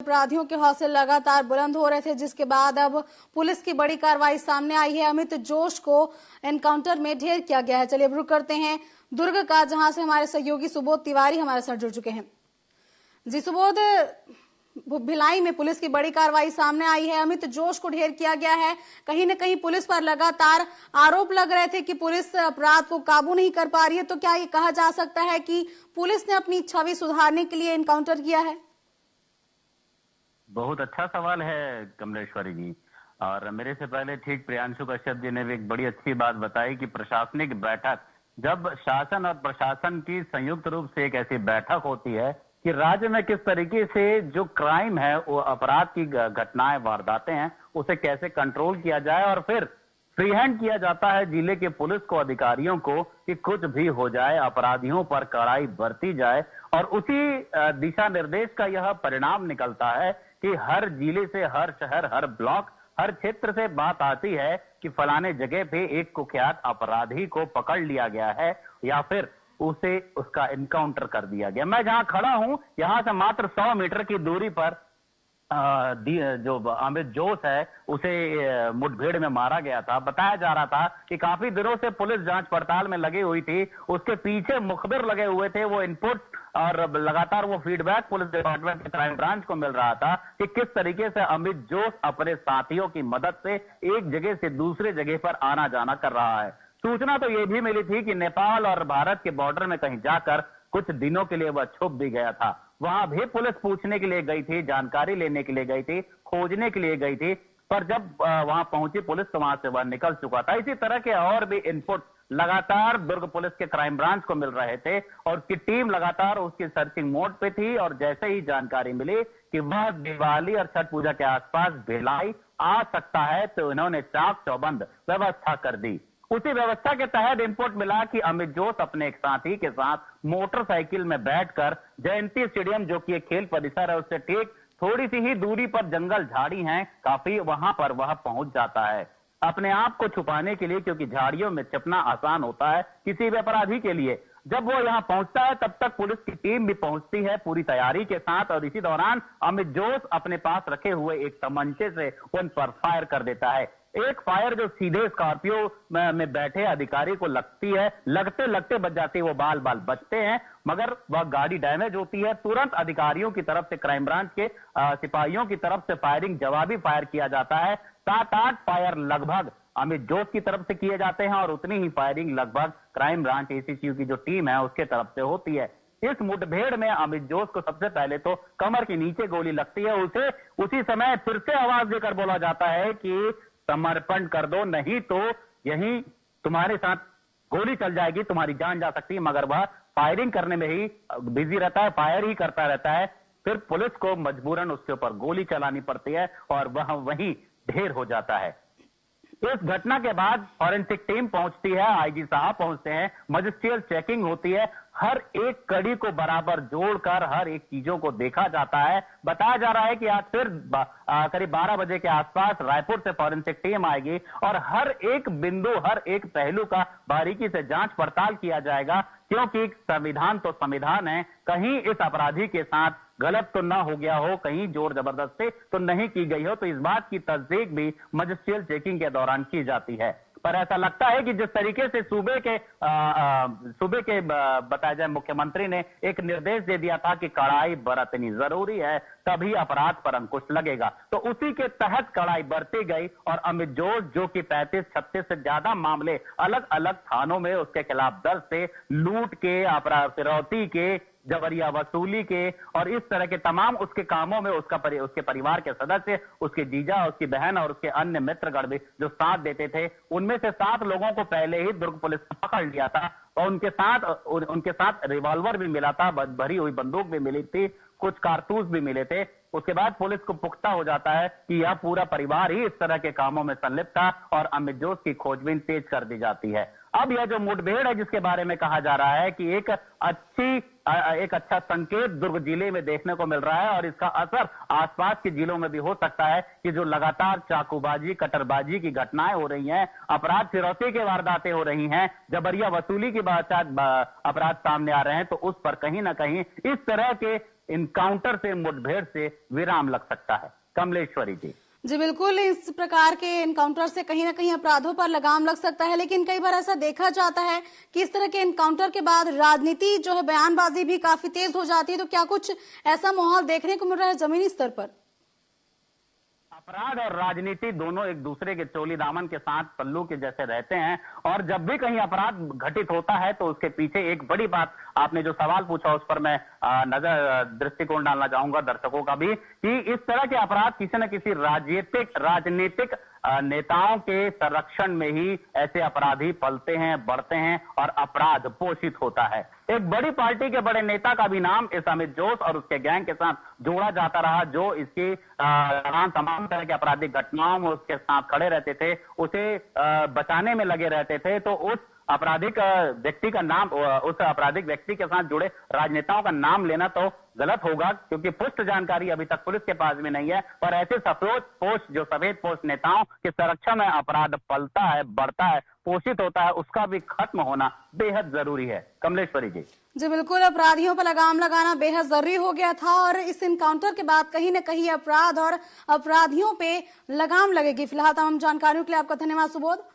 अपराधियों के हौसले लगातार बुलंद हो रहे थे, जिसके बाद अब पुलिस की बड़ी कार्रवाई सामने आई है। अमित जोश को एनकाउंटर में ढेर किया गया है। चलिए अब रुक करते हैं दुर्ग का, जहां से हमारे सहयोगी सुबोध तिवारी हमारे साथ जुड़ चुके हैं। जी सुबोध, भिलाई में पुलिस की बड़ी कार्रवाई सामने आई है। अमित जोश को ढेर किया गया है। कहीं न कहीं पुलिस पर लगातार आरोप लग रहे थे कि पुलिस अपराध को काबू नहीं कर पा रही है। तो क्या ये कहा जा सकता है कि पुलिस ने अपनी छवि सुधारने के लिए एनकाउंटर किया है? बहुत अच्छा सवाल है कमलेश्वरी जी। और मेरे से पहले ठीक प्रियांशु कश्यप जी ने भी एक बड़ी अच्छी बात बताई कि प्रशासनिक बैठक, जब शासन और प्रशासन की संयुक्त रूप से एक ऐसी बैठक होती है कि राज्य में किस तरीके से जो क्राइम है, वो अपराध की घटनाएं, वारदातें हैं, उसे कैसे कंट्रोल किया जाए और फिर फ्री हैंड किया जाता है जिले के पुलिस को, अधिकारियों को, कि कुछ भी हो जाए, अपराधियों पर कड़ाई बरती जाए। और उसी दिशा निर्देश का यह परिणाम निकलता है कि हर जिले से, हर शहर, हर ब्लॉक, हर क्षेत्र से बात आती है कि फलाने जगह पे एक कुख्यात अपराधी को पकड़ लिया गया है या फिर उसे उसका एनकाउंटर कर दिया गया। मैं जहां खड़ा हूं, यहां से मात्र 100 मीटर की दूरी पर जो अमित जोश है, उसे मुठभेड़ में मारा गया था। बताया जा रहा था कि काफी दिनों से पुलिस जांच पड़ताल में लगी हुई थी, उसके पीछे मुखबिर लगे हुए थे। वो इनपुट और लगातार वो फीडबैक पुलिस डिपार्टमेंट के क्राइम ब्रांच को मिल रहा था कि किस तरीके से अमित जोश अपने साथियों की मदद से एक जगह से दूसरे जगह पर आना जाना कर रहा है। सूचना तो ये भी मिली थी कि नेपाल और भारत के बॉर्डर में कहीं जाकर कुछ दिनों के लिए वह छुप भी गया था। वहां भी पुलिस पूछने के लिए गई थी, जानकारी लेने के लिए गई थी, खोजने के लिए गई थी, पर जब वहां पहुंची पुलिस तो वहां से वह निकल चुका था। इसी तरह के और भी इनपुट लगातार दुर्ग पुलिस के क्राइम ब्रांच को मिल रहे थे और उसकी टीम लगातार उसकी सर्चिंग मोड पे थी। और जैसे ही जानकारी मिली कि वह दिवाली और छठ पूजा के आसपास भिलाई आ सकता है, तो इन्होंने चाक चौबंद व्यवस्था कर दी। उसी व्यवस्था के तहत इनपुट मिला कि अमित जोश अपने एक साथी के साथ मोटरसाइकिल में बैठकर जयंती स्टेडियम, जो कि एक खेल परिसर है, उससे ठीक थोड़ी सी ही दूरी पर जंगल झाड़ी हैं काफी, वहां पर वह पहुंच जाता है अपने आप को छुपाने के लिए, क्योंकि झाड़ियों में छिपना आसान होता है किसी भी अपराधी के लिए। जब वो यहां पहुंचता है तब तक पुलिस की टीम भी पहुंचती है पूरी तैयारी के साथ, और इसी दौरान अमित जोश अपने पास रखे हुए एक तमंचे से उन पर फायर कर देता है। एक फायर जो सीधे स्कॉर्पियो में बैठे अधिकारी को लगती है, लगते लगते बच जाती है, वो बाल बाल बचते हैं, मगर वह गाड़ी डैमेज होती है। तुरंत अधिकारियों की तरफ से, क्राइम ब्रांच के सिपाहियों की तरफ से फायरिंग, जवाबी फायर किया जाता है। 7-8 फायर लगभग अमित जोश की तरफ से किए जाते हैं और उतनी ही फायरिंग लगभग क्राइम ब्रांच एसीसीयू की जो टीम है उसके तरफ से होती है। इस मुठभेड़ में अमित जोश को सबसे पहले तो कमर के नीचे गोली लगती है। उसे उसी समय फिर से आवाज देकर बोला जाता है कि समर्पण कर दो, नहीं तो यहीं तुम्हारे साथ गोली चल जाएगी, तुम्हारी जान जा सकती है। मगर वह फायरिंग करने में ही बिजी रहता है, फायर ही करता रहता है। फिर पुलिस को मजबूरन उसके ऊपर गोली चलानी पड़ती है और वह वहीं ढेर हो जाता है। इस घटना के बाद फॉरेंसिक टीम पहुंचती है, आईजी साहब पहुंचते हैं, मजिस्ट्रियल चेकिंग होती है, हर एक कड़ी को बराबर जोड़कर हर एक चीजों को देखा जाता है। बताया जा रहा है कि आज फिर करीब 12 बजे के आसपास रायपुर से फॉरेंसिक टीम आएगी और हर एक बिंदु, हर एक पहलू का बारीकी से जांच पड़ताल किया जाएगा, क्योंकि संविधान तो संविधान है। कहीं इस अपराधी के साथ गलत तो ना हो गया हो, कहीं जोर जबरदस्ती तो नहीं की गई हो, तो इस बात की तस्दीक भी मजिस्ट्रियल चेकिंग के दौरान की जाती है। पर ऐसा लगता है कि जिस तरीके से सूबे के बताया जाए, मुख्यमंत्री ने एक निर्देश दे दिया था कि कड़ाई बरतनी जरूरी है, तभी अपराध पर अंकुश लगेगा, तो उसी के तहत कड़ाई बरती गई। और अमित जोश, जो कि 35-36 से ज्यादा मामले अलग अलग थानों में उसके खिलाफ दर्ज थे, लूट के, अपराध, फिरौती के, जबरिया वसूली के और इस तरह के तमाम उसके कामों में उसके परिवार के सदस्य, उसके जीजा, उसकी बहन और उसके अन्य मित्रगण भी जो साथ देते थे, उनमें से 7 लोगों को पहले ही दुर्ग पुलिस ने पकड़ लिया था और उनके साथ रिवॉल्वर भी मिला था, भरी हुई बंदूक भी मिली थी, कुछ कारतूस भी मिले थे। उसके बाद पुलिस को पुख्ता हो जाता है कि यह पूरा परिवार ही इस तरह के कामों में संलिप्त था और अमित जोश की खोजबीन तेज कर दी जाती है। अब यह जो मुठभेड़ है, जिसके बारे में कहा जा रहा है कि एक अच्छा संकेत दुर्ग जिले में देखने को मिल रहा है और इसका असर आसपास के जिलों में भी हो सकता है कि जो लगातार चाकूबाजी, कटरबाजी की घटनाएं हो रही हैं, अपराध, फिरौती के वारदातें हो रही हैं, जबरिया वसूली के अपराध सामने आ रहे हैं, तो उस पर कहीं ना कहीं इस तरह के इनकाउंटर से, मुठभेड़ से विराम लग सकता है। कमलेश्वरी जी बिल्कुल, इस प्रकार के एनकाउंटर से कहीं ना कहीं अपराधों पर लगाम लग सकता है, लेकिन कई बार ऐसा देखा जाता है कि इस तरह के एनकाउंटर के बाद राजनीति जो है, बयानबाजी भी काफी तेज हो जाती है। तो क्या कुछ ऐसा माहौल देखने को मिल रहा है जमीनी स्तर पर? अपराध और राजनीति दोनों एक दूसरे के चोली दामन के साथ पल्लू के जैसे रहते हैं, और जब भी कहीं अपराध घटित होता है तो उसके पीछे एक बड़ी बात, आपने जो सवाल पूछा उस पर मैं नजर दृष्टिकोण डालना चाहूंगा दर्शकों का भी, कि इस तरह के अपराध किसी न किसी राजनीतिक नेताओं के संरक्षण में ही ऐसे अपराधी पलते हैं, बढ़ते हैं और अपराध पोषित होता है। एक बड़ी पार्टी के बड़े नेता का भी नाम इस अमित जोश और उसके गैंग के साथ जोड़ा जाता रहा, जो इसकी तमाम तरह के आपराधिक घटनाओं में उसके साथ खड़े रहते थे, उसे बचाने में लगे रहते थे। तो उस आपराधिक व्यक्ति का नाम, उस आपराधिक व्यक्ति के साथ जुड़े राजनेताओं का नाम लेना तो गलत होगा, क्योंकि पुष्ट जानकारी अभी तक पुलिस के पास भी नहीं है। पर ऐसे सफेद पोस्ट नेताओं के संरक्षण में अपराध पलता है, बढ़ता है, पोषित होता है, उसका भी खत्म होना बेहद जरूरी है। कमलेश्वरी जी बिल्कुल, अपराधियों पर लगाम लगाना बेहद जरूरी हो गया था, और इस इनकाउंटर के बाद कहीं न कहीं अपराध और अपराधियों पे लगाम लगेगी। फिलहाल तमाम जानकारियों के लिए आपका धन्यवाद सुबोध।